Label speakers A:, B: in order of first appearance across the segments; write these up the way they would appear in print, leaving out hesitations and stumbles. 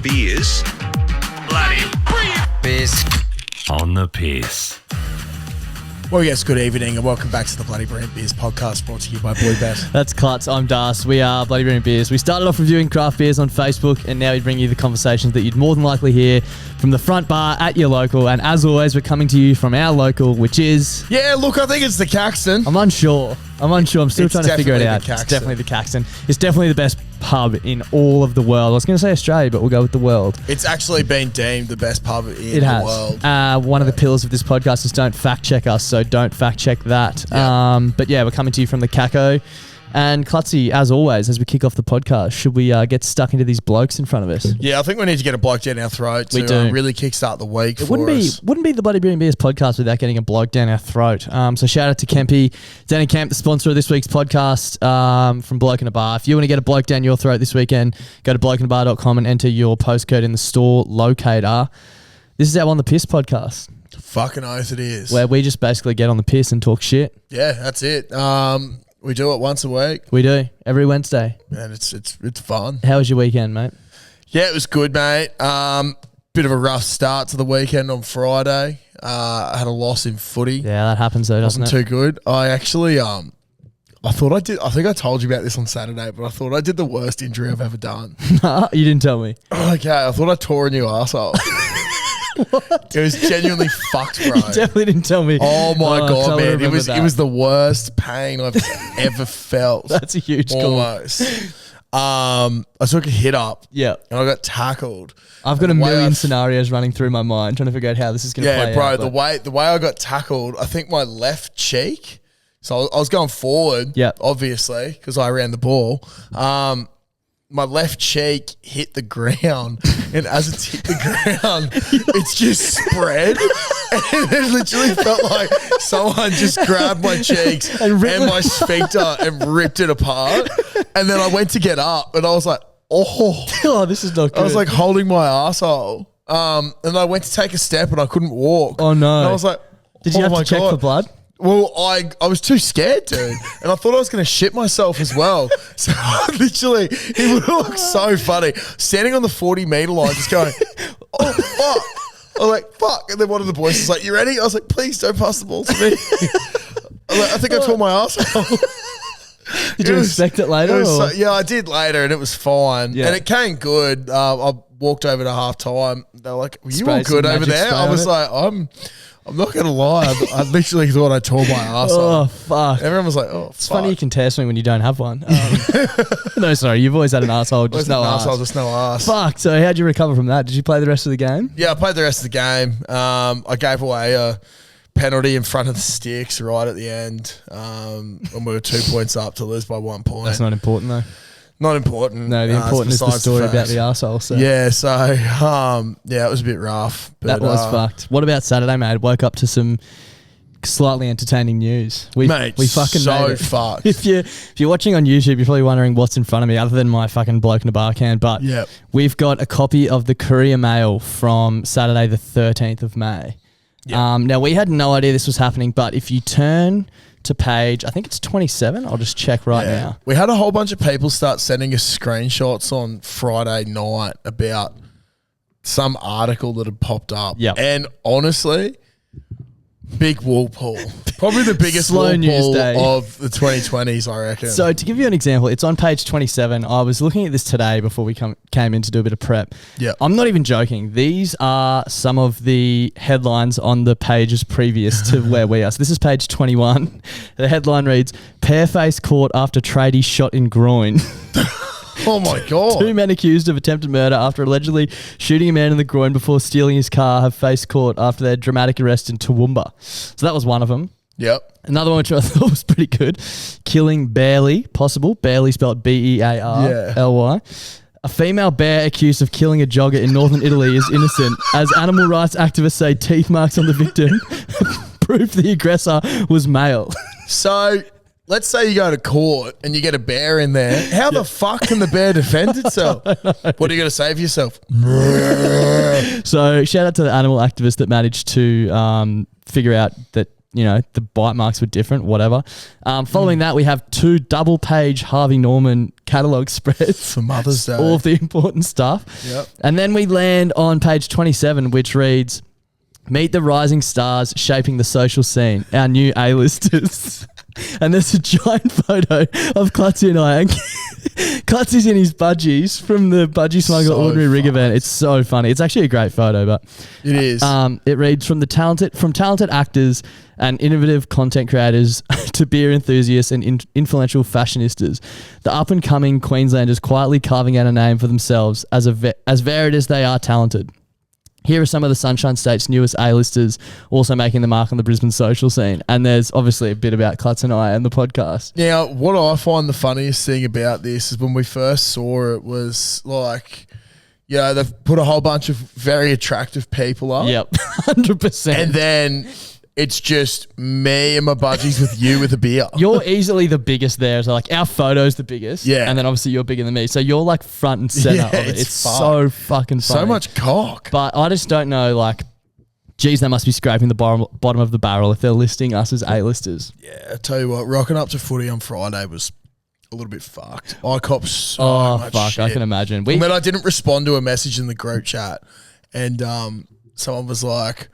A: beers. Bloody
B: Beers.
C: On the piss.
D: Well, yes, good evening and welcome back to the Bloody Brilliant Beers podcast brought to you by Bluebet.
E: That's Klutz, I'm Das. We are Bloody Brilliant Beers. We started off reviewing craft beers on Facebook and now we bring you the conversations that you'd more than likely hear from the front bar at your local. And as always, we're coming to you from our local, which is...
D: Yeah, look, I think it's the Caxton.
E: I'm unsure. I'm still trying to figure it out.
D: Caxton.
E: It's definitely the Caxton. It's definitely the best pub in all of the world. I was going to say Australia, but we'll go with the world.
D: It's actually been deemed the best pub in the world.
E: One of the pillars of this podcast is don't fact check us, so don't fact check that.
D: Yeah.
E: But yeah, we're coming to you from the Caco. And Klutzy, as always, as we kick off the podcast, should we get stuck into these blokes in front of us?
D: Yeah, I think we need to get a bloke down our throat to really kickstart the week.
E: It wouldn't be the Bloody Brilliant Beers podcast without getting a bloke down our throat. So shout out to Kempy, Danny Kemp, the sponsor of this week's podcast from Bloke in a Bar. If you want to get a bloke down your throat this weekend, go to blokeinabar.com and enter your postcode in the store locator. This is our On the Piss podcast.
D: Fucking oath it is.
E: Where we just basically get on the piss and talk shit.
D: Yeah, that's it. We do it once a week.
E: We do, every Wednesday.
D: And it's fun.
E: How was your weekend, mate?
D: Yeah, it was good, mate. Bit of a rough start to the weekend on Friday. I had a loss in footy.
E: Yeah, that happens though, doesn't it?
D: Wasn't too good. I actually, I think I told you about this on Saturday, but I thought I did the worst injury I've ever done.
E: You didn't tell me.
D: Okay, I thought I tore a new arsehole. What? It was genuinely fucked, bro.
E: You definitely didn't tell me.
D: Oh my God, man. It
E: that.
D: was the worst pain I've ever felt.
E: That's a huge
D: almost. I took a hit up.
E: Yeah.
D: And I got tackled.
E: I've got a million scenarios running through my mind trying to figure out how this is going to play out.
D: Yeah, bro, the way I got tackled, I think my left cheek, so I was going forward, obviously, because I ran the ball. My left cheek hit the ground, and as it's hit the ground, it's just spread. And it literally felt like someone just grabbed my cheeks and my sphincter and ripped it apart. And then I went to get up, and I was like, oh,
E: this is not good.
D: I was like holding my arsehole. And I went to take a step, and I couldn't walk.
E: Oh, no.
D: And I was like,
E: did you have to check for blood?
D: Well, I was too scared, dude. And I thought I was going to shit myself as well. So literally, it would look so funny. Standing on the 40-metre line, just going, oh, fuck. I'm like, fuck. And then one of the boys was like, you ready? I was like, please don't pass the ball to me. I think I tore my arsehole.
E: Did you inspect it later?
D: Yeah, I did later, and it was fine.
E: Yeah.
D: And it came good. I walked over to half time. They were like, were you all good over there? I was like, I'm not going to lie. I literally thought I tore my arsehole.
E: Oh, fuck.
D: Everyone was like, oh,
E: it's funny you can tear something when you don't have one. No, sorry. You've always had an arsehole, just no arse.
D: Just no arse.
E: Fuck. So how'd you recover from that? Did you play the rest of the game?
D: Yeah, I played the rest of the game. I gave away a penalty in front of the sticks right at the end when we were 2 points up to lose by 1 point.
E: That's not important, though.
D: Not important.
E: No, the important is the story about the arsehole. So.
D: Yeah, so, it was a bit rough. But,
E: that was fucked. What about Saturday, mate? Woke up to some slightly entertaining news. We fucking
D: so
E: made it.
D: fucked.
E: If you're watching on YouTube, you're probably wondering what's in front of me other than my fucking bloke in a bar can. But we've got a copy of the Courier Mail from Saturday the 13th of May. Yep. Now, we had no idea this was happening, but if you turn to page, I think it's 27. I'll just check now.
D: We had a whole bunch of people start sending us screenshots on Friday night about some article that had popped up.
E: Yep.
D: And honestly, big wool pull. Probably the biggest
E: Slow
D: wool
E: news
D: pull
E: day
D: of the 2020s, I reckon.
E: So to give you an example, it's on page 27. I was looking at this today before we came in to do a bit of prep.
D: Yeah,
E: I'm not even joking. These are some of the headlines on the pages previous to where we are. So this is page 21. The headline reads, "Pair-face caught after tradie shot in groin."
D: Oh my God.
E: 2 men accused of attempted murder after allegedly shooting a man in the groin before stealing his car have faced court after their dramatic arrest in Toowoomba. So that was one of them.
D: Yep.
E: Another one which I thought was pretty good. Killing Barely, possible. Barely spelled Bearly. A female bear accused of killing a jogger in northern Italy is innocent, as animal rights activists say teeth marks on the victim prove the aggressor was male.
D: So let's say you go to court and you get a bear in there. How the fuck can the bear defend itself? What are you going to say for yourself?
E: So shout out to the animal activists that managed to figure out that the bite marks were different, whatever. Following that, we have 2 double-page Harvey Norman catalogue spreads.
D: For Mother's Day.
E: All of the important stuff.
D: Yep.
E: And then we land on page 27, which reads, "Meet the rising stars shaping the social scene, our new A-listers." And there's a giant photo of Clutzy and I. Clutzy's in his budgies from the Budgie Smuggler Ordinary Rig event. It's so funny. It's actually a great photo, but
D: it is.
E: It reads, from talented actors and innovative content creators to beer enthusiasts and influential fashionistas, the up-and-coming Queenslanders quietly carving out a name for themselves as varied as they are talented. Here are some of the Sunshine State's newest A-listers also making the mark on the Brisbane social scene. And there's obviously a bit about Klutz and I and the podcast.
D: Now, what I find the funniest thing about this is when we first saw it was like, they've put a whole bunch of very attractive people up.
E: Yep, 100%.
D: And then it's just me and my budgies with you with a beer.
E: You're easily the biggest there. So like our photo's the biggest.
D: Yeah.
E: And then obviously you're bigger than me. So you're like front and center of it. It's so fucking funny.
D: So much cock.
E: But I just don't know, like, geez, they must be scraping the bottom of the barrel if they're listing us as A-listers.
D: Yeah, I tell you what, rocking up to footy on Friday was a little bit fucked. I copped so much shit.
E: I can imagine.
D: I didn't respond to a message in the group chat, and someone was like,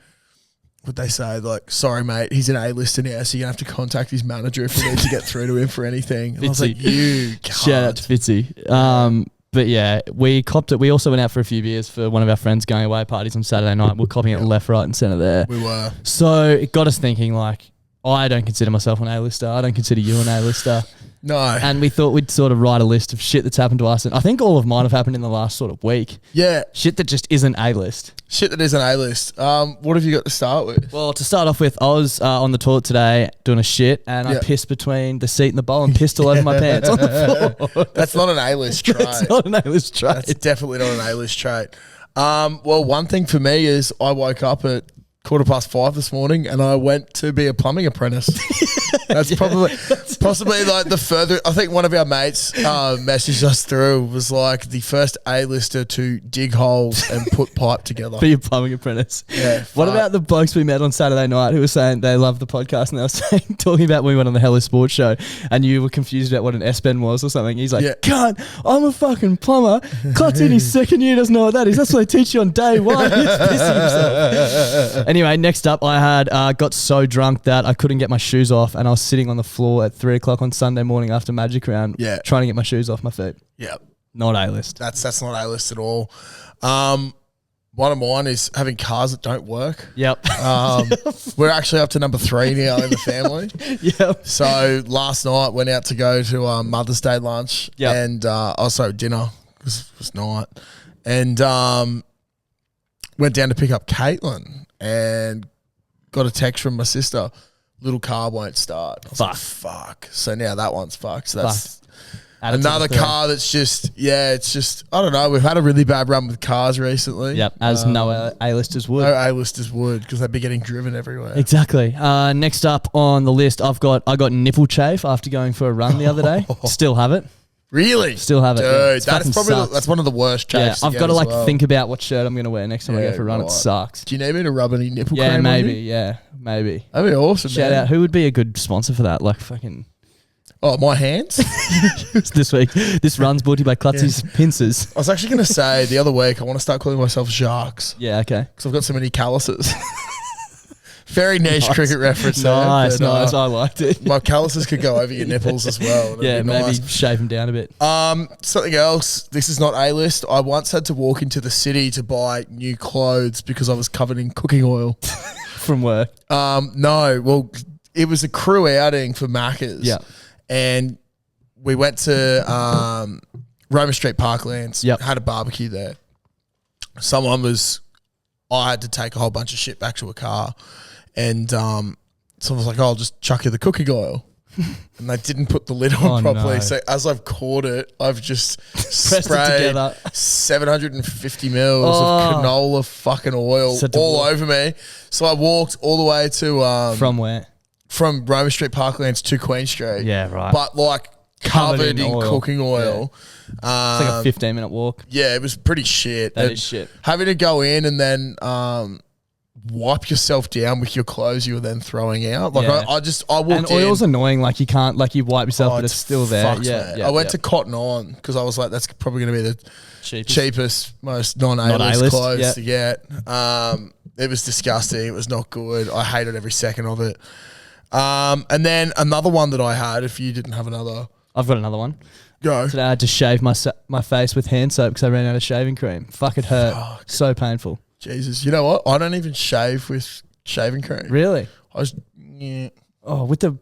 D: what they say, like, sorry, mate, he's an A-lister now, so you're going to have to contact his manager if you need to get through to him for anything. And I was like, you can't.
E: Shout out to Fitzy. But yeah, we copped it. We also went out for a few beers for one of our friends going away parties on Saturday night. We're copying it left, right and centre there.
D: We were.
E: So it got us thinking, like, I don't consider myself an A-lister. I don't consider you an A-lister.
D: No.
E: And we thought we'd sort of write a list of shit that's happened to us. And I think all of mine have happened in the last sort of week.
D: Yeah.
E: Shit that just isn't A-list.
D: Shit that isn't A-list. What have you got to start with?
E: Well, to start off with, I was on the toilet today doing a shit and I pissed between the seat and the bowl and pissed all over my pants on the floor.
D: That's not an A-list trait.
E: That's not an A-list trait.
D: That's definitely not an A-list trait. Well, one thing for me is I woke up at 5:15 this morning and I went to be a plumbing apprentice. That's possibly like the further. I think one of our mates messaged us through was like the first A-lister to dig holes and put pipe together.
E: Be a plumbing apprentice.
D: Yeah.
E: What about the blokes we met on Saturday night who were saying they loved the podcast and they were saying, talking about when we went on the Hello Sports show and you were confused about what an S-Bend was or something. He's like, cunt, I'm a fucking plumber. Klutz in his second year doesn't know what that is. That's what they teach you on day one. He's pissing himself. Anyway, next up, I had got so drunk that I couldn't get my shoes off and I was sitting on the floor at 3 o'clock on Sunday morning after Magic Round trying to get my shoes off my feet.
D: Yeah.
E: Not A-list.
D: That's not A-list at all. One of mine is having cars that don't work.
E: Yep.
D: We're actually up to number 3 now in the family.
E: Yep.
D: So last night went out to go to Mother's Day lunch and also dinner because it was night. And went down to pick up Caitlin and got a text from my sister, little car won't start. I was like, fuck. So now that one's fucked. So that's another car that's just, it's just, I don't know. We've had a really bad run with cars recently.
E: Yep, as no A-listers would.
D: No A-listers would because they'd be getting driven everywhere.
E: Exactly. Next up on the list, I got nipple chafe after going for a run the other day. Still have it.
D: Really?
E: Still have it.
D: Dude, that's one of the worst chafes.
E: Yeah, I've got to think about what shirt I'm going to wear next time I go for a run. It sucks.
D: Do you need me to rub any nipple cream
E: maybe.
D: on you?
E: Yeah, maybe.
D: That'd be awesome,
E: Shout out. Who would be a good sponsor for that? Like fucking...
D: Oh, my hands?
E: This week. This run's brought to you by Klutzy's Pincers.
D: I was actually going to say the other week, I want to start calling myself Sharks.
E: Yeah, okay.
D: Because I've got so many calluses. Very niche cricket reference
E: nice,
D: there.
E: Nice. I liked it.
D: My calluses could go over your nipples as well.
E: Maybe nice. Shave them down a bit.
D: Something else. This is not A-list. I once had to walk into the city to buy new clothes because I was covered in cooking oil.
E: From work?
D: No. Well, it was a crew outing for Macca's.
E: Yeah.
D: And we went to Roma Street Parklands.
E: Yep.
D: Had a barbecue there. I had to take a whole bunch of shit back to a car. And someone was like, I'll just chuck you the cooking oil. And they didn't put the lid on properly. No. So as I've caught it, I've just sprayed 750 mils of canola fucking oil all over me. So I walked all the way to...
E: From where?
D: From Roma Street Parklands to Queen Street.
E: Yeah, right.
D: But like covered in cooking oil.
E: Yeah. It's like a 15-minute walk.
D: Yeah, it was pretty shit.
E: That is shit.
D: Having to go in and then wipe yourself down with your clothes you were then throwing out. Like I walked
E: and
D: in.
E: oil's annoying. Like you can't, like you wipe yourself, but it's still there.
D: I went to Cotton On because I was like, that's probably going to be the cheapest, most non-A-list clothes to get. It was disgusting. It was not good. I hated every second of it. And then another one that I had, if you didn't have another.
E: I've got another one.
D: Go.
E: Today I had to shave my face with hand soap because I ran out of shaving cream. Fuck, it hurt. Fuck. So painful. Jesus.
D: You know what? I don't even shave with shaving cream.
E: Really? Oh, with the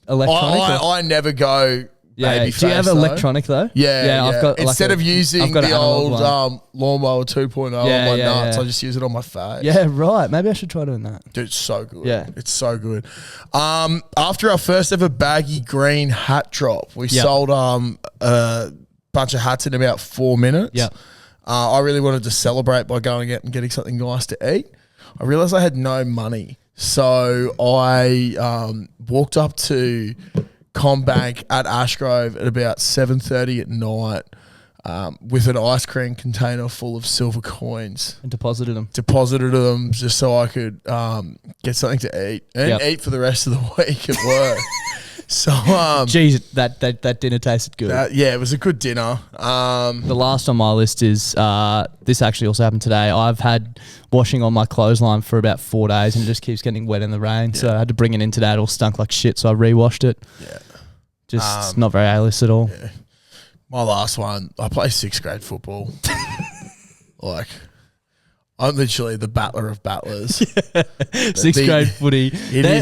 E: electronic?
D: I never go baby face.
E: Do you have electronic though?
D: Yeah. I've got instead of using the old lawnmower 2.0 on my nuts, I just use it on my face.
E: Yeah, right. Maybe I should try doing that.
D: Dude, it's so good.
E: Yeah.
D: It's so good. After our first ever baggy green hat drop, we sold a bunch of hats in about 4 minutes.
E: Yeah.
D: I really wanted to celebrate by going out and getting something nice to eat. I realized I had no money. So I walked up to Combank at Ashgrove at about 7:30 at night with an ice cream container full of silver coins.
E: And deposited
D: them just so I could get something to eat and eat for the rest of the week at work. So,
E: geez, that dinner tasted good.
D: It was a good dinner.
E: The last on my list is this actually also happened today. I've had washing on my clothesline for about 4 days and it just keeps getting wet in the rain. Yeah. So I had to bring it in today. It all stunk like shit. So I re-washed it. Yeah, just not very A-list at all. Yeah.
D: My last one, I play 6th grade football. I'm literally the battler of battlers.
E: 6th grade footy.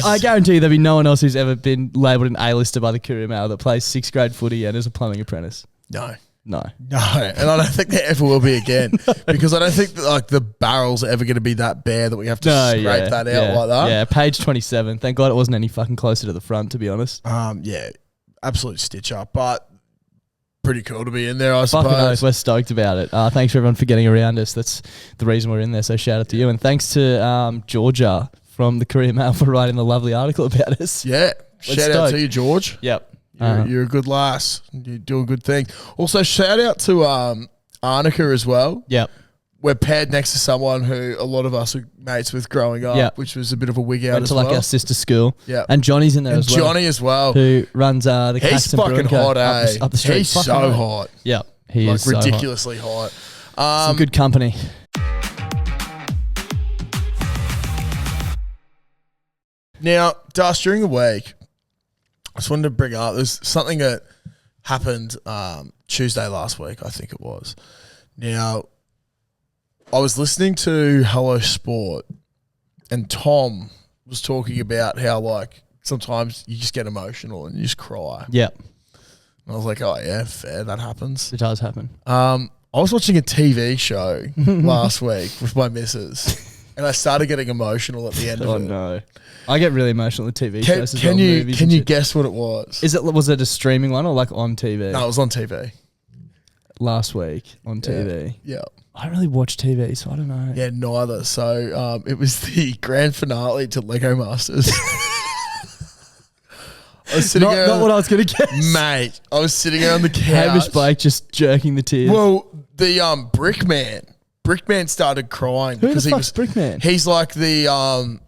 E: I guarantee you there'll be no one else who's ever been labelled an A-lister by the Courier Mail that plays 6th grade footy and is a plumbing apprentice.
D: No.
E: No.
D: And I don't think there ever will be again. Because I don't think that, the barrel's ever going to be that bare that we have to scrape that out like that.
E: Yeah, page 27. Thank God it wasn't any fucking closer to the front, to be honest.
D: Absolute stitch up. But pretty cool to be in there, I suppose.
E: Fucking oath, we're stoked about it. Thanks for everyone for getting around us. That's the reason we're in there, so shout out to you. And thanks to Georgia from the Courier Mail for writing the lovely article about us.
D: Yeah. Shout out to you, George.
E: Yep.
D: You're a good lass. You do a good thing. Also, shout out to Arnica as well.
E: Yep.
D: We're paired next to someone who a lot of us were mates with growing up, which was a bit of a wig out
E: Went
D: as
E: to
D: well.
E: Our sister school.
D: Yeah.
E: And Johnny's in there as well.
D: Johnny as well.
E: Who runs the
D: He's
E: Caxton
D: fucking hot,
E: up the street.
D: He's so hot.
E: Yep. He is
D: ridiculously hot.
E: Some good company.
D: Now, Dust, during the week, I just wanted to bring up, there's something that happened Tuesday last week, I think it was. Now, I was listening to Hello Sport and Tom was talking about how, sometimes you just get emotional and you just cry.
E: Yep.
D: And I was like, oh, yeah, fair, that happens.
E: It does happen.
D: I was watching a TV show last week with my missus and I started getting emotional at the end of it.
E: Oh, no. I get really emotional at TV shows as well.
D: Can you guess what it was?
E: Was it a streaming one or on TV?
D: No, it was on TV.
E: Last week on TV.
D: Yeah.
E: I don't really watch TV, so I don't know.
D: Yeah, neither. So it was the grand finale to Lego Masters. I was sitting
E: not what I was going to guess.
D: Mate, I was sitting on the couch.
E: Hamish Blake just jerking the tears.
D: Well, the Brickman started crying.
E: Who the fuck's Brickman?
D: He's like the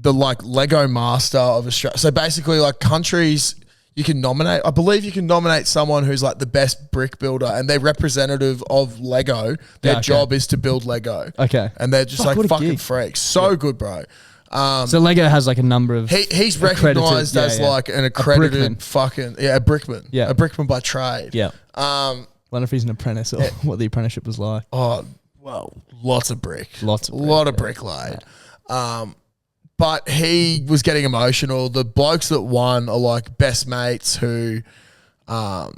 D: Lego master of Australia. So basically countries you can nominate. I believe you can nominate someone who's the best brick builder and they're representative of Lego. Their job is to build Lego.
E: Okay.
D: And they're just fucking freaks. So good, bro.
E: So Lego has a number of
D: he's recognised as an accredited a brickman.
E: Yeah.
D: A brickman by trade.
E: Yeah. I wonder if he's an apprentice or what the apprenticeship was like.
D: Oh, well, lots of brick.
E: A
D: lot of brick laid. Yeah. But he was getting emotional. The blokes that won are best mates who the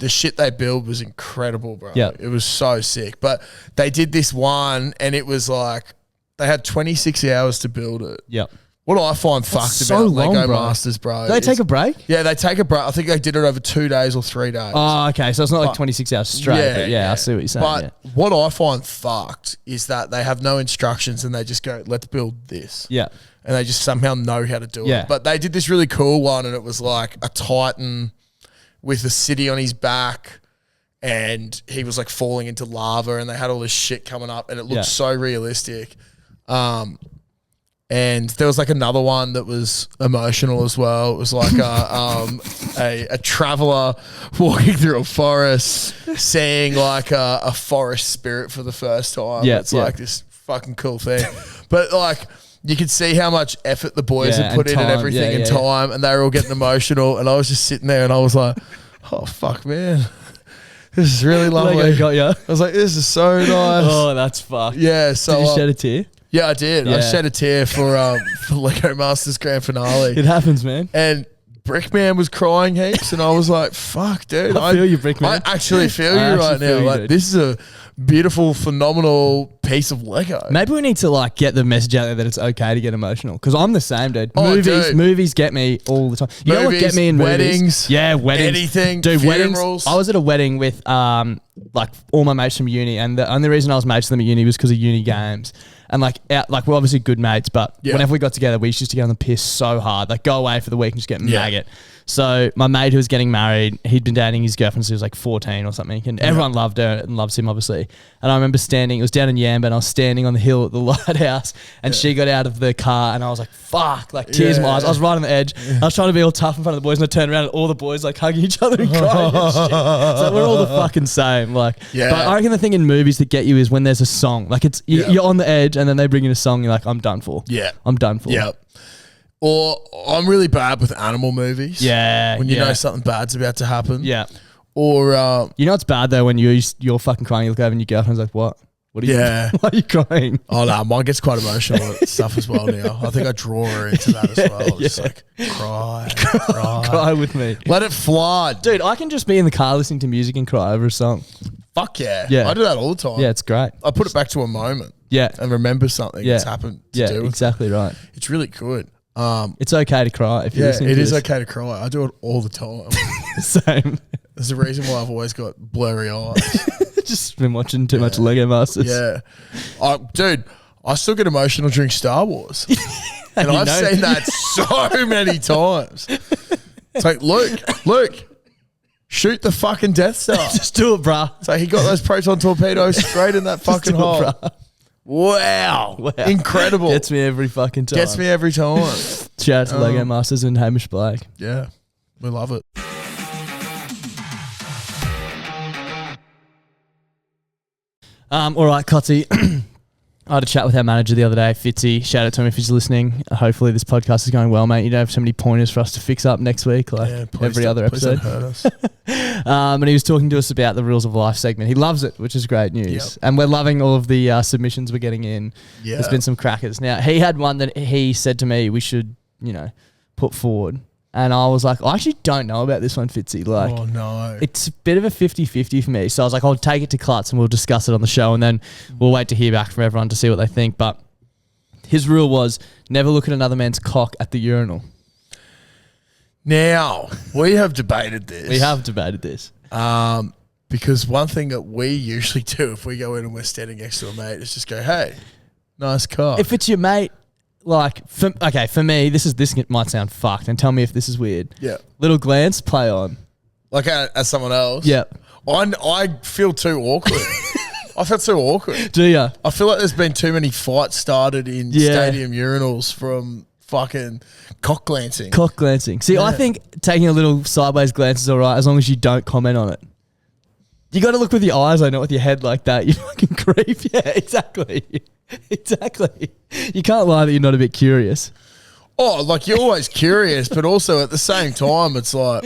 D: shit they build was incredible, bro.
E: Yeah.
D: It was so sick. But they did this one and it was they had 26 hours to build it.
E: Yep.
D: What I find fucked about Lego Masters, bro.
E: Do they take a break?
D: Yeah, they take a break. I think they did it over 2 days or 3 days.
E: Oh, okay. So it's not 26 hours straight. Yeah, I see what you're saying.
D: But what I find fucked is that they have no instructions and they just go, let's build this.
E: Yeah.
D: And they just somehow know how to do it. But they did this really cool one and it was a Titan with a city on his back and he was falling into lava and they had all this shit coming up and it looked so realistic. And there was like another one that was emotional as well. It was like a traveler walking through a forest, seeing like a forest spirit for the first time.
E: Yeah,
D: it's like this fucking cool thing. But like you could see how much effort the boys had put in and everything and time, and they were all getting emotional. And I was just sitting there and I was like, oh fuck, man. This is really lovely.
E: Got ya.
D: I was like, this is so nice.
E: Oh, that's fucked.
D: Yeah. So
E: did you shed a tear?
D: Yeah, I did.
E: Yeah.
D: I shed a tear for Lego Masters Grand Finale.
E: It happens, man.
D: And Brickman was crying heaps, and I was like, fuck, dude.
E: I feel you, Brickman.
D: I actually feel you right now. Like, this is a beautiful, phenomenal piece of Lego.
E: Maybe we need to like get the message out there that it's okay to get emotional, because I'm the same, dude.
D: Oh,
E: movies get me all the time. You know what get me in
D: weddings,
E: movies? Yeah, weddings.
D: Anything,
E: dude.
D: funerals.
E: Weddings. I was at a wedding with like all my mates from uni, and the only reason I was mates with them at uni was because of uni games. And like we're obviously good mates, but whenever we got together, we used to get on the piss so hard. Like go away for the week and just get maggot. So my mate who was getting married, he'd been dating his girlfriend since he was like 14 or something, and everyone loved her and loves him obviously. And I remember it was down in Yamba, and I was standing on the hill at the lighthouse, and she got out of the car, and I was like, fuck, like tears in my eyes. I was right on the edge. I was trying to be all tough in front of the boys, and I turned around and all the boys like hugging each other and crying and shit. So we're all the fucking same. Like, but I reckon the thing in movies that get you is when there's a song. Like it's you're on the edge, and then they bring in a song, you're like, I'm done for. Yeah. I'm done for.
D: Yeah. Or I'm really bad with animal movies.
E: Yeah.
D: When you know something bad's about to happen.
E: Yeah.
D: Or
E: you know it's bad though when you're fucking crying, you look over and your girlfriend's like, what? What are you why are you crying?
D: Oh no, mine gets quite emotional and stuff as well now. I think I draw her into that as well. Just like cry.
E: Cry with me.
D: Let it fly.
E: Dude, I can just be in the car listening to music and cry over a song.
D: Fuck yeah. I do that all the time.
E: Yeah, it's great.
D: I put it back to a moment.
E: Yeah.
D: And remember something that's happened to do with
E: exactly
D: it.
E: right.
D: It's really good.
E: It's okay to cry if you're listening to
D: this.
E: It
D: is okay to cry. I do it all the time.
E: Same.
D: There's a reason why I've always got blurry eyes.
E: Just been watching too much Lego Masters.
D: Yeah. Dude, I still get emotional during Star Wars. and I've seen that so many times. It's like, Luke, shoot the fucking Death Star.
E: Just do it, bruh.
D: It's like he got those proton torpedoes straight in that fucking hole. Wow. Incredible.
E: Gets me every fucking time. Shout out to Lego Masters and Hamish Blake.
D: Yeah. We love it.
E: All right, Clutzy. I had a chat with our manager the other day, Fitzy. Shout out to him if he's listening. Hopefully this podcast is going well, mate. You don't have so many pointers for us to fix up next week, like every other episode.
D: Please don't hurt us.
E: And he was talking to us about the Rules of Life segment. He loves it, which is great news. And we're loving all of the submissions we're getting in. Yeah. There's been some crackers. Now, he had one that he said to me we should, put forward. And I was like, I actually don't know about this one, Fitzy. Like,
D: oh, no.
E: It's a bit of a 50-50 for me. So I was like, I'll take it to Klutz and we'll discuss it on the show, and then we'll wait to hear back from everyone to see what they think. But his rule was never look at another man's cock at the urinal.
D: Now, we have debated this. Because one thing that we usually do if we go in and we're standing next to a mate is just go, hey, nice cock.
E: If it's your mate, like, for me, this might sound fucked, and tell me if this is weird.
D: Yeah.
E: Little glance, play on.
D: Like as someone else?
E: Yeah.
D: I feel too awkward. I feel too awkward.
E: Do ya?
D: I feel like there's been too many fights started in stadium urinals from fucking cock glancing.
E: See, I think taking a little sideways glance is all right as long as you don't comment on it. You got to look with your eyes, not with your head like that. You fucking creep. Yeah, exactly. Exactly. You can't lie that you're not a bit curious.
D: Oh, like you're always curious, but also at the same time, it's like,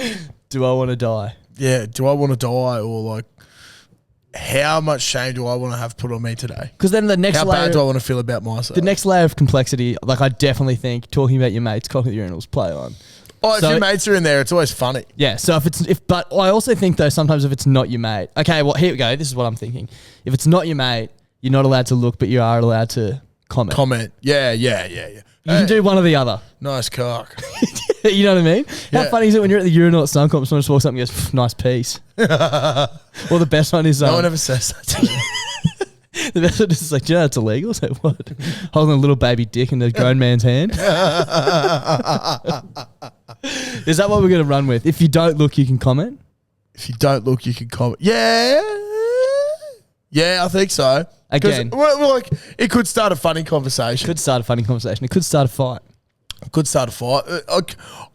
E: do I want to die?
D: Yeah, do I want to die, or like, how much shame do I want to have put on me today?
E: Because then the next
D: how
E: layer,
D: bad do I want to feel about myself?
E: The next layer of complexity, like I definitely think talking about your mates, cock at the urinals, play on.
D: Oh, if your mates are in there, it's always funny.
E: Yeah. So but I also think though sometimes if it's not your mate, okay, well here we go. This is what I'm thinking. If it's not your mate, you're not allowed to look, but you are allowed to comment. Yeah. You can do one or the other.
D: Nice cock.
E: You know what I mean? How funny is it when you're at the urinal at Suncorp, someone just walks up and goes, nice piece. Or the best one is...
D: no one ever says that to me.
E: The best one is like, do you know it's illegal? It's like, what? Holding a little baby dick in a grown man's hand? Is that what we're going to run with? If you don't look, you can comment?
D: If you don't look, you can comment. Yeah, I think so.
E: Again,
D: like it could start a funny conversation.
E: Could start a funny conversation. It could start a fight.
D: Could start a fight.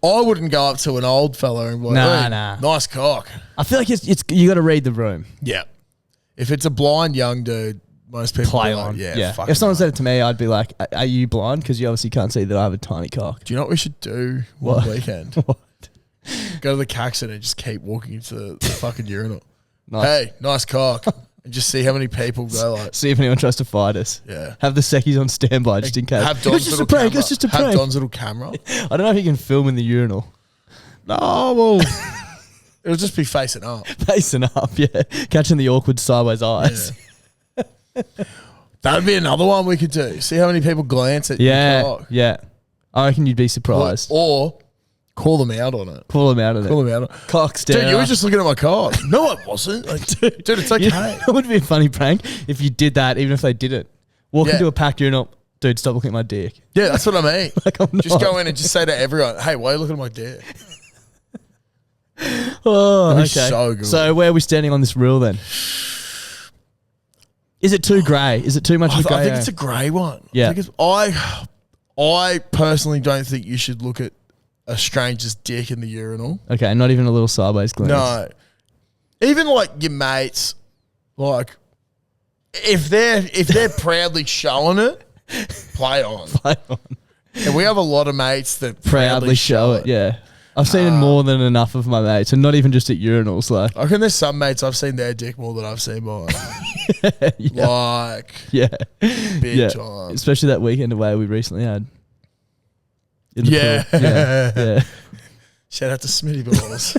D: I wouldn't go up to an old fella and be like,
E: Nah.
D: nice cock.
E: I feel like it's you got to read the room.
D: Yeah. If it's a blind young dude, most people
E: Play
D: are like,
E: on.
D: yeah.
E: If someone said it to me, I'd be like, "Are you blind? Because you obviously can't see that I have a tiny cock."
D: Do you know what we should do one weekend?
E: What?
D: Go to the Caxton and just keep walking into the fucking urinal.
E: Nice.
D: Hey, nice cock. And just see how many people go like.
E: See if anyone tries to fight us.
D: Yeah.
E: Have the seckies on standby just in case.
D: Have Don's little
E: prank.
D: camera.
E: It's just a
D: Have
E: prank.
D: Don's little camera.
E: I don't know if you can film in the urinal.
D: No, well, it'll just be facing up.
E: Facing up, yeah. Catching the awkward sideways eyes.
D: Yeah. That'd be another one we could do. See how many people glance at your cock.
E: Yeah. I reckon you'd be surprised.
D: Or call them out on it.
E: Call them out of
D: Call
E: it.
D: them out on it.
E: Cocks down.
D: Dude, you were just looking at my cock. No, I wasn't. Like, dude, it's okay.
E: That would be a funny prank if you did that, even if they didn't. Walk into a packed urinal. Dude, stop looking at my dick.
D: Yeah, that's what I mean.
E: Like, I'm
D: just
E: not.
D: go in and just say to everyone, hey, why are you looking at my dick?
E: Oh,
D: That'd
E: okay.
D: be so good.
E: So where are we standing on this rule then? Is it too grey? Is it too much of a grey
D: I think
E: area?
D: it's a grey one.
E: Yeah.
D: I personally don't think you should look at a stranger's dick in the urinal.
E: Okay, not even a little sideways glance.
D: No. Even like your mates, like if they're proudly showing it, play on.
E: Play on.
D: And we have a lot of mates that
E: Proudly show it, yeah. I've seen it more than enough of my mates, and not even just at urinals. Like,
D: I reckon there's some mates I've seen their dick more than I've seen mine. Like, big time.
E: Especially that weekend away we recently had. In the
D: Yeah.
E: pool. Yeah.
D: Shout out to Smitty Balls.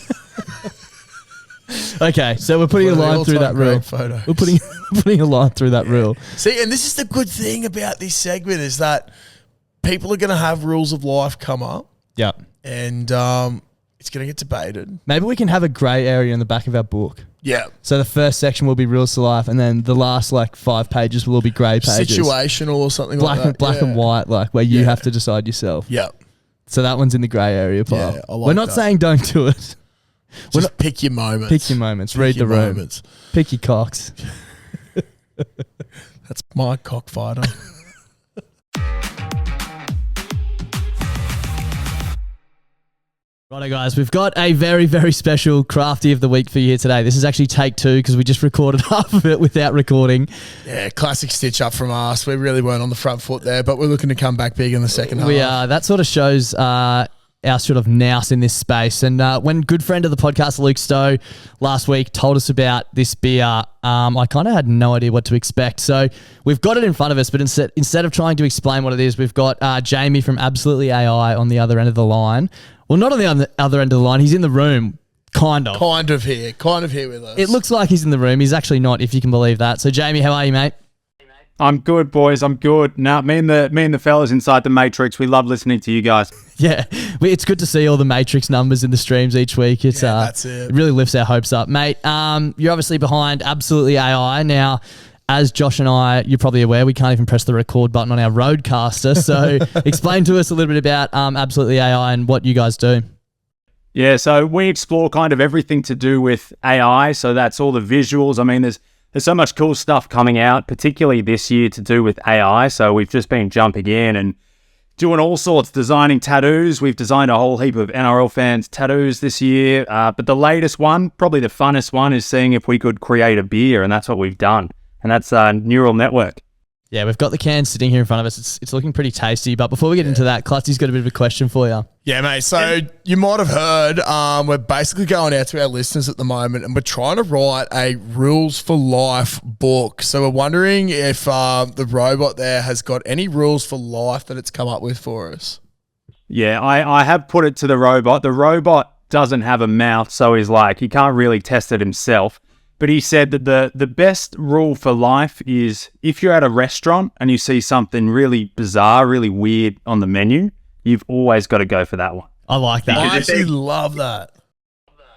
E: Okay, so we're putting a line through that rule.
D: Photos.
E: We're putting a line through that rule.
D: See, and this is the good thing about this segment is that people are going to have rules of life come up.
E: Yeah.
D: And it's going to get debated.
E: Maybe we can have a grey area in the back of our book.
D: Yeah.
E: So the first section will be rules to life, and then the last 5 pages will all be grey pages.
D: Situational or something like that.
E: Black and white, where you have to decide yourself.
D: Yeah.
E: So that one's in the grey area pile.
D: Yeah, I like
E: We're not
D: that.
E: saying don't do it.
D: Just pick your moments.
E: Pick your moments. Read the room.
D: Moments.
E: Pick your cocks.
D: That's my cockfighter.
E: Righto, guys, we've got a very, very special Crafty of the Week for you here today. This is actually take 2 because we just recorded half of it without recording.
D: Yeah, classic stitch up from us. We really weren't on the front foot there, but we're looking to come back big in the second half.
E: We are. That sort of shows our sort of nous in this space. And when good friend of the podcast, Luke Stowe, last week told us about this beer, I kind of had no idea what to expect. So we've got it in front of us, but instead of trying to explain what it is, we've got Jamie from Absolutely AI on the other end of the line. Well, not on the other end of the line. He's in the room, kind of.
D: Kind of here with us.
E: It looks like he's in the room. He's actually not, if you can believe that. So, Jamie, how are you, mate?
B: I'm good, boys. I'm good. Now, me and the fellas inside the Matrix, we love listening to you guys.
E: Yeah, it's good to see all the Matrix numbers in the streams each week. It's
D: that's it.
E: It really lifts our hopes up, mate. You're obviously behind Absolutely AI now. As Josh and I, you're probably aware, we can't even press the record button on our Roadcaster. So explain to us a little bit about Absolutely AI and what you guys do.
B: Yeah, so we explore kind of everything to do with AI. So that's all the visuals. I mean, there's so much cool stuff coming out, particularly this year to do with AI. So we've just been jumping in and doing all sorts, designing tattoos. We've designed a whole heap of NRL fans' tattoos this year. But the latest one, probably the funnest one, is seeing if we could create a beer. And that's what we've done. And that's Neural Network.
E: Yeah, we've got the can sitting here in front of us. It's looking pretty tasty. But before we get into that, Clutzy's got a bit of a question for you.
D: Yeah, mate. So you might have heard we're basically going out to our listeners at the moment and we're trying to write a Rules for Life book. So we're wondering if the robot there has got any rules for life that it's come up with for us.
B: Yeah, I have put it to the robot. The robot doesn't have a mouth, so he can't really test it himself. But he said that the best rule for life is if you're at a restaurant and you see something really bizarre, really weird on the menu, you've always got to go for that one.
E: I like that.
D: I actually love that.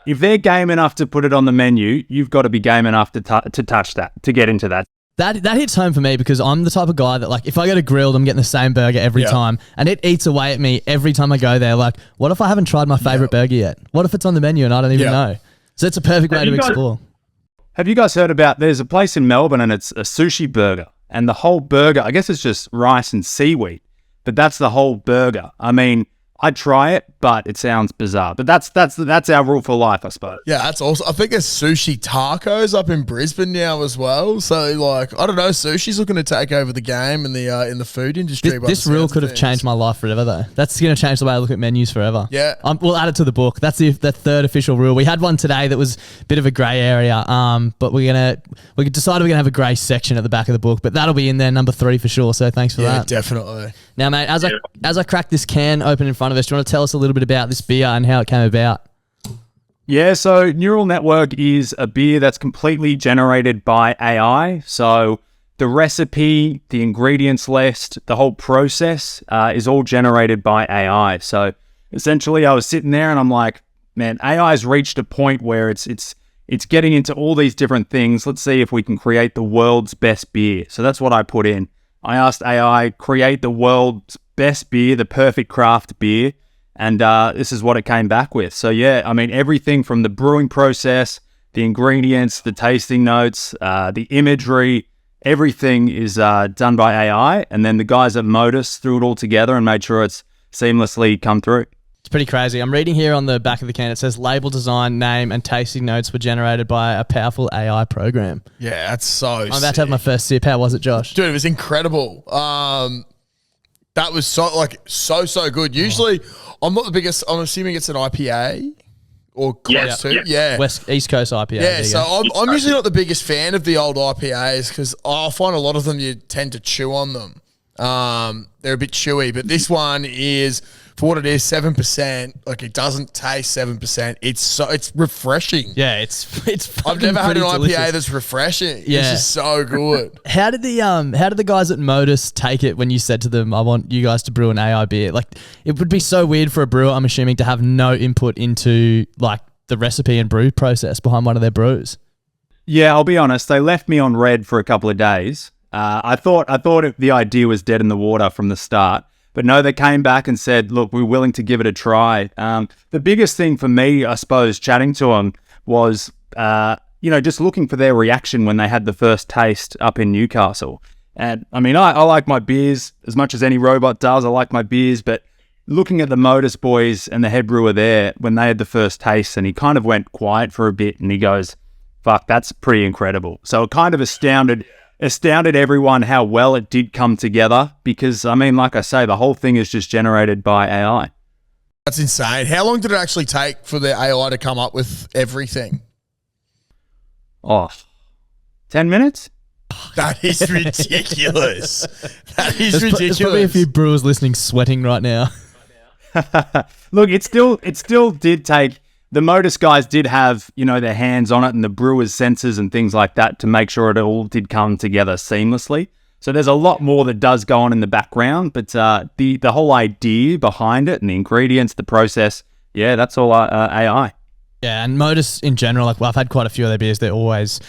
B: If they're game enough to put it on the menu, you've got to be game enough to touch that, to get into that.
E: That hits home for me because I'm the type of guy that if I go to Grilled, I'm getting the same burger every time. And it eats away at me every time I go there. What if I haven't tried my favorite burger yet? What if it's on the menu and I don't even know? So it's a perfect way to explore.
B: Have you guys heard about, there's a place in Melbourne and it's a sushi burger, and the whole burger, I guess it's just rice and seaweed, but that's the whole burger. I mean, I'd try it, but it sounds bizarre. But that's our rule for life, I suppose.
D: Yeah, that's awesome. I think there's sushi tacos up in Brisbane now as well. So, like, I don't know, sushi's looking to take over the game in the food industry.
E: This rule could have changed my life forever, though. That's going to change the way I look at menus forever.
D: Yeah.
E: We'll add it to the book. That's the third official rule. We had one today that was a bit of a grey area, but we decided we're gonna have a grey section at the back of the book. But that'll be in there, number 3 for sure. So thanks for that.
D: Yeah, definitely.
E: Now, mate, as I crack this can open in front of us, do you want to tell us a little bit about this beer and how it came about?
B: Yeah, so Neural Network is a beer that's completely generated by AI. So the recipe, the ingredients list, the whole process is all generated by AI. So essentially, I was sitting there and I'm like, man, AI has reached a point where it's getting into all these different things. Let's see if we can create the world's best beer. So that's what I put in. I asked AI, create the world's best beer, the perfect craft beer, and this is what it came back with. So yeah, I mean, everything from the brewing process, the ingredients, the tasting notes, the imagery, everything is done by AI, and then the guys at Modus threw it all together and made sure it's seamlessly come through.
E: It's pretty crazy. I'm reading here on the back of the can, it says label design, name, and tasting notes were generated by a powerful AI program.
D: Yeah, that's so
E: I'm about to have my first sip. How was it, Josh?
D: Dude, it was incredible. That was so good. Usually, I'm not the biggest. I'm assuming it's an IPA or close to. Yeah.
E: East Coast IPA.
D: Yeah, so I'm usually not the biggest fan of the old IPAs because I find a lot of them you tend to chew on them. They're a bit chewy, but this one is, for what it is, 7%. Like, it doesn't taste 7%. It's refreshing.
E: Yeah, it's
D: I've never had an IPA
E: delicious.
D: that's refreshing.
E: Yeah.
D: It's just so good.
E: How did the guys at Modus take it when you said to them, I want you guys to brew an AI beer? Like, it would be so weird for a brewer, I'm assuming, to have no input into like the recipe and brew process behind one of their brews.
B: Yeah, I'll be honest. They left me on red for a couple of days. I thought the idea was dead in the water from the start. But no, they came back and said, look, we're willing to give it a try. The biggest thing for me, I suppose, chatting to them was, just looking for their reaction when they had the first taste up in Newcastle. And I mean, I like my beers as much as any robot does. I like my beers, but looking at the Modus boys and the head brewer there, when they had the first taste, and he kind of went quiet for a bit and he goes, fuck, that's pretty incredible. So it kind of astounded everyone how well it did come together because, I mean, like I say, the whole thing is just generated by AI.
D: That's insane. How long did it actually take for the AI to come up with everything?
B: 10 minutes?
D: That is ridiculous. That is ridiculous.
E: There's probably a few brewers listening sweating right now.
B: Look, it still did take... The Modus guys did have, their hands on it and the brewer's sensors and things like that to make sure it all did come together seamlessly. So there's a lot more that does go on in the background, but the whole idea behind it and the ingredients, the process, yeah, that's all AI.
E: Yeah, and Modus in general, I've had quite a few of their beers. They're always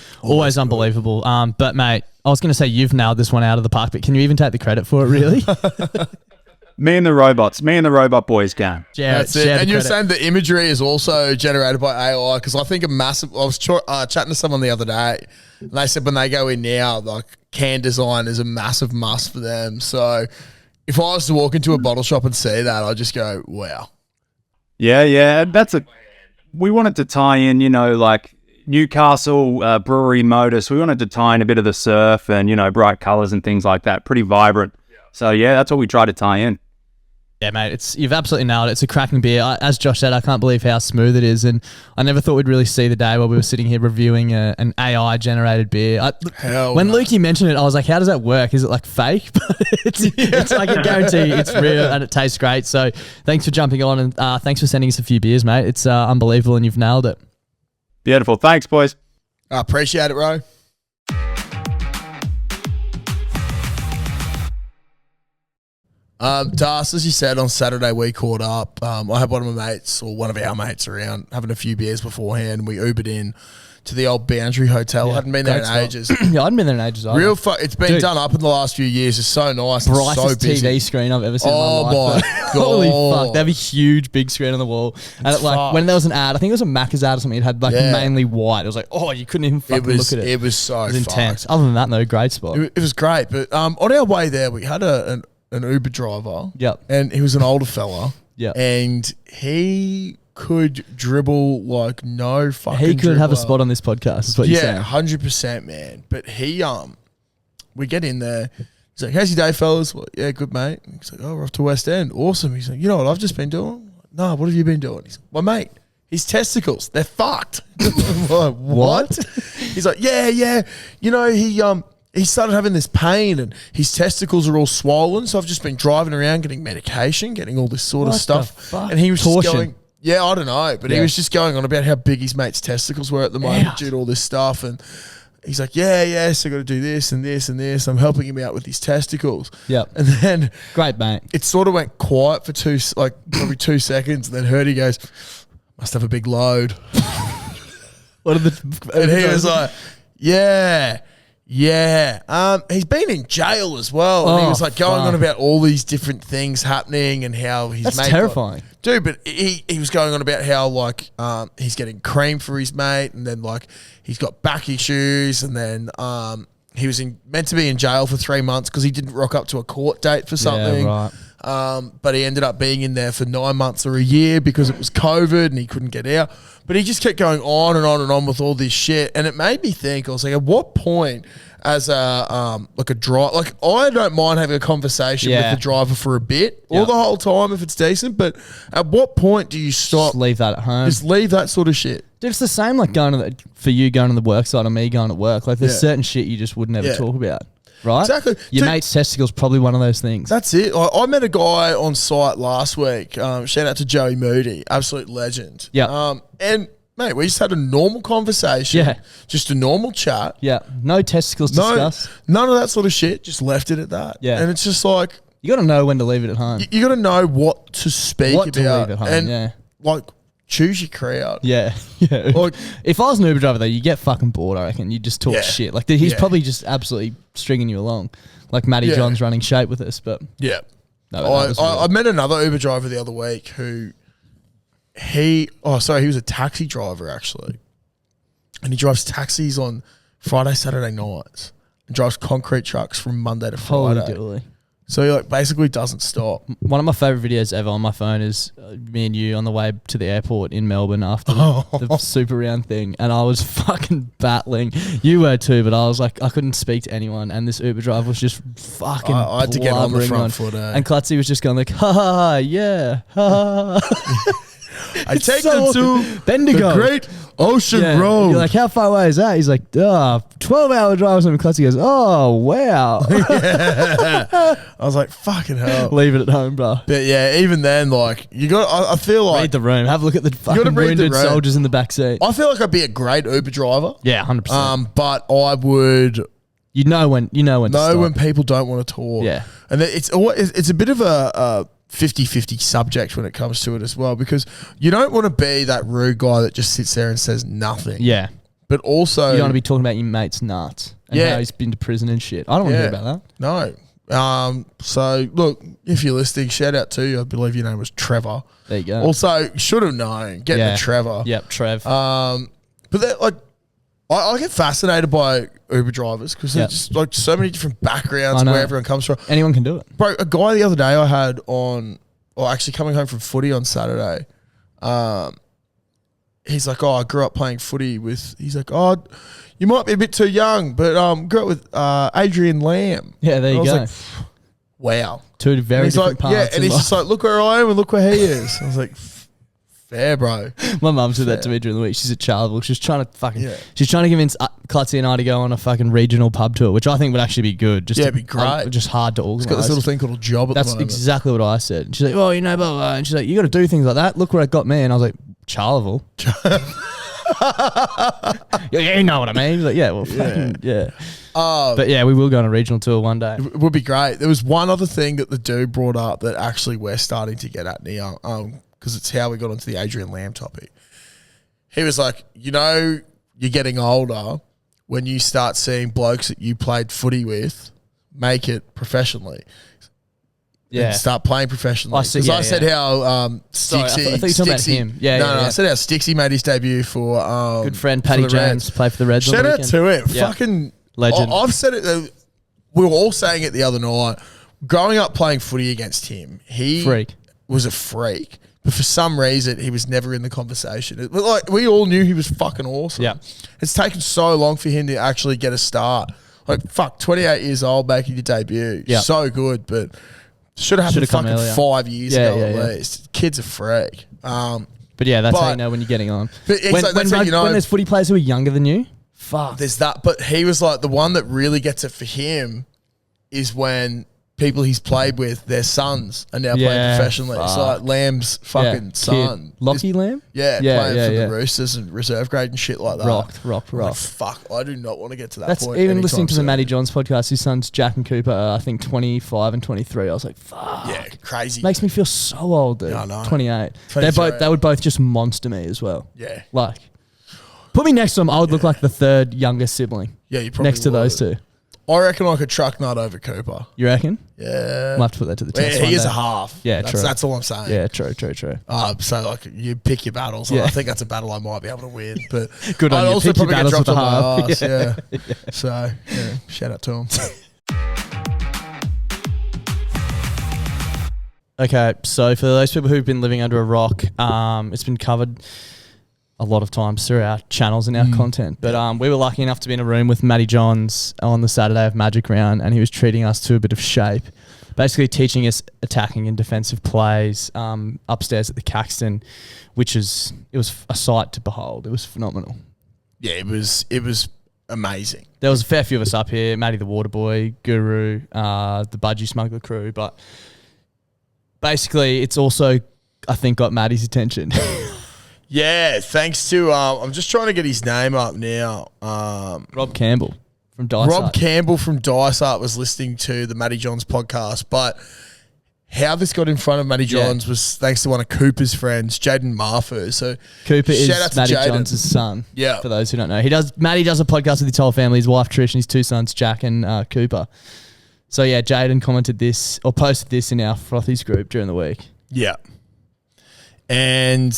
E: unbelievable. But mate, I was going to say you've nailed this one out of the park, but can you even take the credit for it, really?
B: Me and the robot boys can.
D: That's it. And you're saying the imagery is also generated by AI because I think I was chatting to someone the other day and they said when they go in now, like can design is a massive must for them. So if I was to walk into a bottle shop and see that, I'd just go, wow.
B: Yeah. We wanted to tie in, like Newcastle brewery Modus. We wanted to tie in a bit of the surf and, bright colors and things like that. Pretty vibrant. So yeah, that's what we try to tie in.
E: Yeah, mate, you've absolutely nailed it. It's a cracking beer. As Josh said, I can't believe how smooth it is, and I never thought we'd really see the day while we were sitting here reviewing an AI-generated beer. When Lukey mentioned it, I was like, how does that work? Is it like fake? But it's like a guarantee it's real and it tastes great. So thanks for jumping on and thanks for sending us a few beers, mate. It's unbelievable and you've nailed it.
B: Beautiful. Thanks, boys.
D: I appreciate it, Ro. Das, as you said, on Saturday we caught up. I had one of our mates around having a few beers beforehand. We Ubered in to the old Boundary Hotel.
E: Yeah,
D: Hadn't been there in
E: great
D: ages.
E: spot. Yeah, I hadn't been there in ages either.
D: Real fun. It's been
E: Dude.
D: done up in the last few years. It's so nice. It's so
E: Brightest
D: busy.
E: TV screen I've ever seen in my
D: Oh
E: life.
D: my
E: Holy
D: God.
E: fuck. They have a huge big screen on the wall. And like
D: fucked.
E: when there was an ad, I think it was a Macca's ad or something, it had like mainly white. It was like, oh, you couldn't even fucking look at it.
D: It was so
E: It was intense.
D: fucked.
E: Other than that, though, great spot.
D: It was great. But on our way there, we had an Uber driver.
E: Yep.
D: And he was an older fella.
E: Yep.
D: And he could dribble like no fucking
E: He could have a
D: dribbler.
E: spot on this podcast, is what you're
D: Yeah,
E: saying.
D: 100%, man. But we get in there. He's like, how's your day, fellas? Well, yeah, good, mate. He's like, oh, we're off to West End. Awesome. He's like, you know what I've just been doing? No, what have you been doing? He's like, well, mate, his testicles, they're fucked. I'm like, what? He's like, yeah. You know, he started having this pain and his testicles are all swollen. So I've just been driving around getting medication, getting all this sort of
E: What
D: stuff.
E: the fuck?
D: And he was just
E: Torsion.
D: going, yeah, I don't know. But he was just going on about how big his mate's testicles were at the moment due to all this stuff. And he's like, yeah, so I got to do this and this and this. I'm helping him out with his testicles.
E: Yep.
D: And then
E: Great, mate.
D: it sort of went quiet for probably 2 seconds. And then Hurdy goes, must have a big load.
E: What are the...
D: And he was like, yeah. He's been in jail as well. And he was like going on about all these different things happening and how his
E: That's
D: mate
E: terrifying.
D: Dude, but he was going on about how like he's getting cream for his mate, and then like he's got back issues, and then he was meant to be in jail for 3 months because he didn't rock up to a court date for something.
E: Yeah, right.
D: But he ended up being in there for 9 months or a year because it was COVID and he couldn't get out. But he just kept going on and on and on with all this shit, and it made me think. I was like, at what point, as a driver, like I don't mind having a conversation with the driver for a bit or the whole time if it's decent. But at what point do you stop?
E: Just leave that at home.
D: Just leave that sort of shit.
E: Dude, it's the same like for you going to the work side and me going to work. Like there's certain shit you just would never talk about. Right?
D: Exactly.
E: Your mate's testicles probably one of those things.
D: That's it. I met a guy on site last week. Shout out to Joey Moody, absolute legend.
E: Yeah.
D: And mate, we just had a normal conversation.
E: Yeah.
D: Just a normal chat.
E: Yeah. No testicles discussed.
D: None of that sort of shit. Just left it at that.
E: Yeah.
D: And it's just like
E: You got to know when to leave it at home.
D: you got to know what to speak
E: What
D: about.
E: to leave at home,
D: and
E: yeah.
D: like choose your crowd.
E: Yeah. Yeah.
D: Like,
E: if I was an Uber driver though, you get fucking bored, I reckon. You just talk shit. Like he's probably just absolutely stringing you along. Like Maddie Johns running shape with us, but
D: yeah.
E: no,
D: I met another Uber driver the other week who he was a taxi driver actually. And he drives taxis on Friday, Saturday nights. And drives concrete trucks from Monday to Friday.
E: holy diddly.
D: So he like basically doesn't stop.
E: One of my favourite videos ever on my phone is me and you on the way to the airport in Melbourne after the super round thing. And I was fucking battling. You were too, but I was like, I couldn't speak to anyone. And this Uber driver was just fucking
D: I had to get on the
E: blubbering
D: front foot.
E: And Clutzy was just going like, ha ha ha, yeah, ha ha ha.
D: I take
E: so
D: them to
E: awesome. Bendigo.
D: the Great Ocean
E: Yeah.
D: Road.
E: You're like, how far away is that? He's like, 12-hour drive or something. Clutzy goes, oh, wow.
D: I was like, fucking hell.
E: Leave it at home, bro.
D: But yeah, even then, like, you got. I feel like
E: Read the room. Have a look at the
D: gotta
E: fucking
D: read the
E: wounded
D: room.
E: soldiers in the back seat.
D: I feel like I'd be a great Uber driver.
E: Yeah, 100%.
D: But I would
E: You know when to stop.
D: when people don't want to talk.
E: Yeah.
D: And it's a bit of a 50-50 subject when it comes to it as well, because you don't want to be that rude guy that just sits there and says nothing.
E: Yeah.
D: But also
E: You don't want to be talking about your mate's nuts and how he's been to prison and shit. I don't want to hear about that.
D: No. So look, if you're listening, shout out to you. I believe your name was Trevor.
E: There you go.
D: Also, should have known. Get the Trevor.
E: Yep, Trev.
D: But that, like, I get fascinated by Uber drivers because they're just like so many different backgrounds and where everyone comes from.
E: Anyone can do it.
D: Bro, a guy the other day I had actually coming home from footy on Saturday, he's like, I grew up playing footy with, he's like, you might be a bit too young, but grew up with Adrian Lamb.
E: Yeah, there you
D: I
E: go.
D: was like, wow.
E: Two very different parts.
D: Yeah, and he's just like, look where I am and look where he is. I was like, fair, bro.
E: My mum said that to me during the week. She's at Charleville. She's trying to she's trying to convince Clutzy and I to go on a fucking regional pub tour, which I think would actually be good. It'd be great. Just hard to organise.
D: It's got this little thing called a job at the moment.
E: That's exactly what I said. She's like, well, blah, blah. And she's like, you got to do things like that. Look where it got me. And I was like, Charleville. Yeah, you know what I mean. She's like, yeah, well, fucking, yeah. But yeah, we will go on a regional tour one day.
D: It would be great. There was one other thing that the dude brought up that actually we're starting to get at now, because it's how we got onto the Adrian Lamb topic. He was like, you're getting older when you start seeing blokes that you played footy with make it professionally.
E: Yeah.
D: And start playing professionally.
E: I see,
D: Because
E: yeah,
D: I said how
E: Sorry, I
D: Stixie...
E: thought you were talking about him. Yeah,
D: no,
E: yeah, yeah.
D: I said how Stixie made his debut for...
E: Good friend
D: for
E: Paddy
D: the
E: Johns
D: Reds.
E: played for the Reds on
D: Shout
E: the
D: out
E: weekend.
D: to him.
E: Yeah.
D: Fucking...
E: Legend.
D: I've said it... we were all saying it the other night. Growing up playing footy against him, he
E: Freak.
D: was a freak. But for some reason, he was never in the conversation. We all knew he was fucking awesome.
E: Yeah.
D: It's taken so long for him to actually get a start. 28 years old making your debut.
E: Yeah.
D: So good, but should have happened
E: come
D: fucking
E: earlier.
D: 5 years ago at
E: yeah.
D: least. Kid's a freak.
E: But yeah, that's how you know when you're getting on.
D: But that's how you know.
E: When there's footy players who are younger than you, fuck.
D: There's that, but he was like the one that really gets it for him is when people he's played with, their sons are now playing professionally.
E: Fuck.
D: So like Lamb's fucking son.
E: Lockie Lamb?
D: Playing for the Roosters and reserve grade and shit like that.
E: Rock.
D: Like, fuck, I do not want to get to that
E: That's
D: point.
E: even listening
D: anytime
E: to the
D: soon.
E: Maddie Johns podcast. His sons Jack and Cooper are, I think, 25 and 23. I was like, fuck.
D: Yeah, crazy.
E: Makes me feel so old, dude.
D: Yeah, I know.
E: 28.
D: 23.
E: They would both just monster me as well.
D: Yeah.
E: Like, put me next to them. I would look like the third youngest sibling.
D: Yeah, you probably
E: next to those two.
D: I reckon I could truck nut over Cooper.
E: You reckon?
D: Yeah.
E: Might have to put that to the test.
D: He
E: one
D: is
E: day.
D: a half.
E: Yeah,
D: that's,
E: true.
D: That's all I'm saying.
E: Yeah, true.
D: So like you pick your battles.
E: Yeah.
D: I think that's a battle I might be able to win. But
E: Good on
D: I'd
E: you.
D: also
E: Pick your
D: probably get
E: battles
D: dropped
E: with
D: on
E: a
D: my
E: half.
D: ass. Yeah. So yeah, shout out to him.
E: Okay, so for those people who've been living under a rock, it's been covered a lot of times through our channels and our content. But we were lucky enough to be in a room with Maddie Johns on the Saturday of Magic Round, and he was treating us to a bit of shape, basically teaching us attacking and defensive plays upstairs at the Caxton, it was a sight to behold. It was phenomenal.
D: Yeah, it was amazing.
E: There was a fair few of us up here, Matty the Waterboy, Guru, the Budgie Smuggler crew, but basically it's also, I think, got Maddie's attention.
D: Yeah, thanks to I'm just trying to get his name up now.
E: Rob Campbell from Dysart.
D: Rob Campbell from Dysart was listening to the Maddie Johns podcast, but how this got in front of Maddie Johns was thanks to one of Cooper's friends, Jaden Marfu. So
E: Cooper is
D: shout out to
E: Maddie
D: Jaden.
E: Johns' son.
D: Yeah.
E: For those who don't know, Maddie does a podcast with his whole family, his wife Trish and his two sons Jack and Cooper. So yeah, Jaden commented this or posted this in our Frothies group during the week.
D: Yeah, and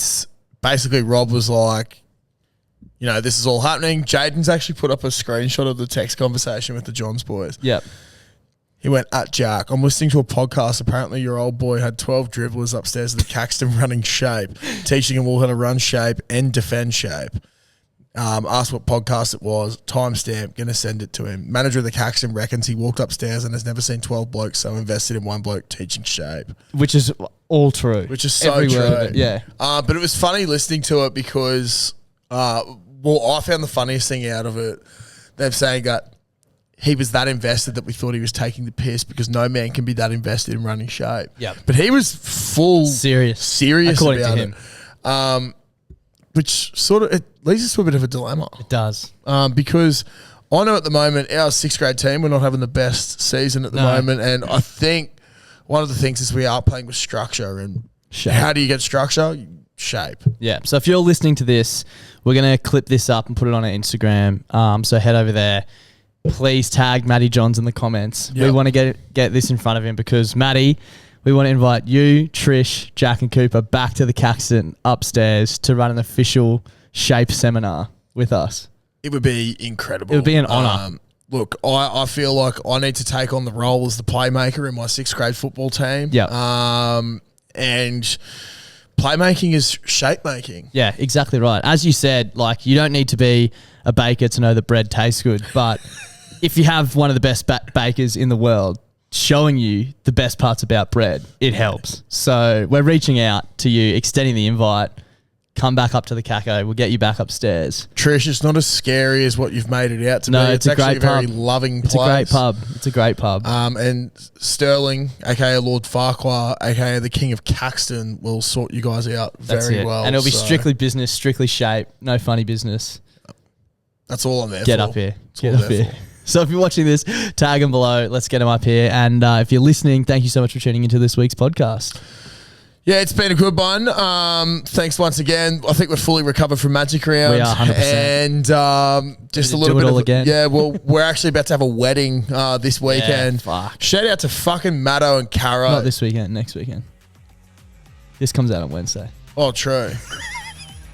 D: basically Rob was like, you know, this is all happening. Jaden's actually put up a screenshot of the text conversation with the Johns boys.
E: Yep.
D: He went, at Jack, I'm listening to a podcast. Apparently your old boy had 12 dribblers upstairs at the Caxton running shape, teaching them all how to run shape and defend shape. Asked what podcast it was, timestamp, going to send it to him. Manager of the Caxton reckons he walked upstairs and has never seen 12 blokes so invested in one bloke teaching shape.
E: Which is all true.
D: Which is so
E: Every
D: true.
E: word of it, yeah.
D: But it was funny listening to it because, I found the funniest thing out of it. They're saying that he was that invested that we thought he was taking the piss because no man can be that invested in running shape.
E: Yep.
D: But he was serious
E: According
D: about
E: to him.
D: it. Which sort of, it leads us to a bit of a dilemma.
E: It does.
D: Because I know at the moment, our sixth grade team, we're not having the best season at the moment. And I think one of the things is we are playing with structure. And
E: Shape.
D: How do you get structure? Shape.
E: Yeah. So if you're listening to this, we're going to clip this up and put it on our Instagram. So head over there. Please tag Maddie Johns in the comments.
D: Yep.
E: We want to get this in front of him because Maddie, we want to invite you, Trish, Jack and Cooper back to the Caxton upstairs to run an official shape seminar with us.
D: It would be incredible.
E: It would be an honour.
D: Look, I feel like I need to take on the role as the playmaker in my sixth grade football team.
E: Yeah.
D: And playmaking is shape making.
E: Yeah, exactly right. As you said, like you don't need to be a baker to know that bread tastes good, but if you have one of the best bakers in the world showing you the best parts about bread, it helps. So we're reaching out to you, extending the invite. Come back up to the Caco. We'll get you back upstairs.
D: Trish, it's not as scary as what you've made it out to be.
E: It's a
D: actually
E: great
D: a very
E: pub.
D: loving
E: It's
D: place.
E: a great pub. It's a great pub.
D: And Sterling, aka Lord Farquhar, aka the King of Caxton, will sort you guys out
E: That's
D: very
E: it.
D: well.
E: And it'll be
D: so
E: strictly business, strictly shape, no funny business.
D: That's all I'm there
E: Get
D: for.
E: up here.
D: That's all
E: Get
D: I'm
E: up
D: there
E: here.
D: for.
E: So if you're watching this, tag them below. Let's get them up here. And if you're listening, thank you so much for tuning into this week's podcast.
D: Yeah, it's been a good one. Thanks once again. I think we're fully recovered from Magic Round.
E: We are 100%.
D: And just a little bit of
E: again.
D: Yeah, well, we're actually about to have a wedding this weekend.
E: Fuck.
D: Shout out to fucking Matto and Caro.
E: Not this weekend, next weekend. This comes out on Wednesday.
D: Oh, true.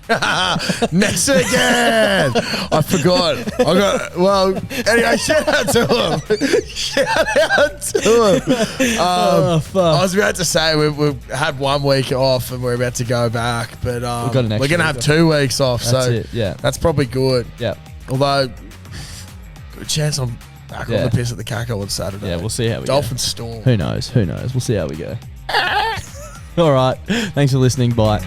D: Next weekend. I forgot. Anyway, shout out to him. Shout out to him.
E: Fuck.
D: I was about to say we've had 1 week off and we're about to go back, but we're going to have 2 weeks off.
E: That's it, yeah.
D: That's probably good.
E: Yeah.
D: Although, good chance I'm back on the piss at the Cackle on Saturday.
E: Yeah, we'll see how we
D: Dolphin
E: go.
D: Storm.
E: Who knows? We'll see how we go. All right. Thanks for listening. Bye.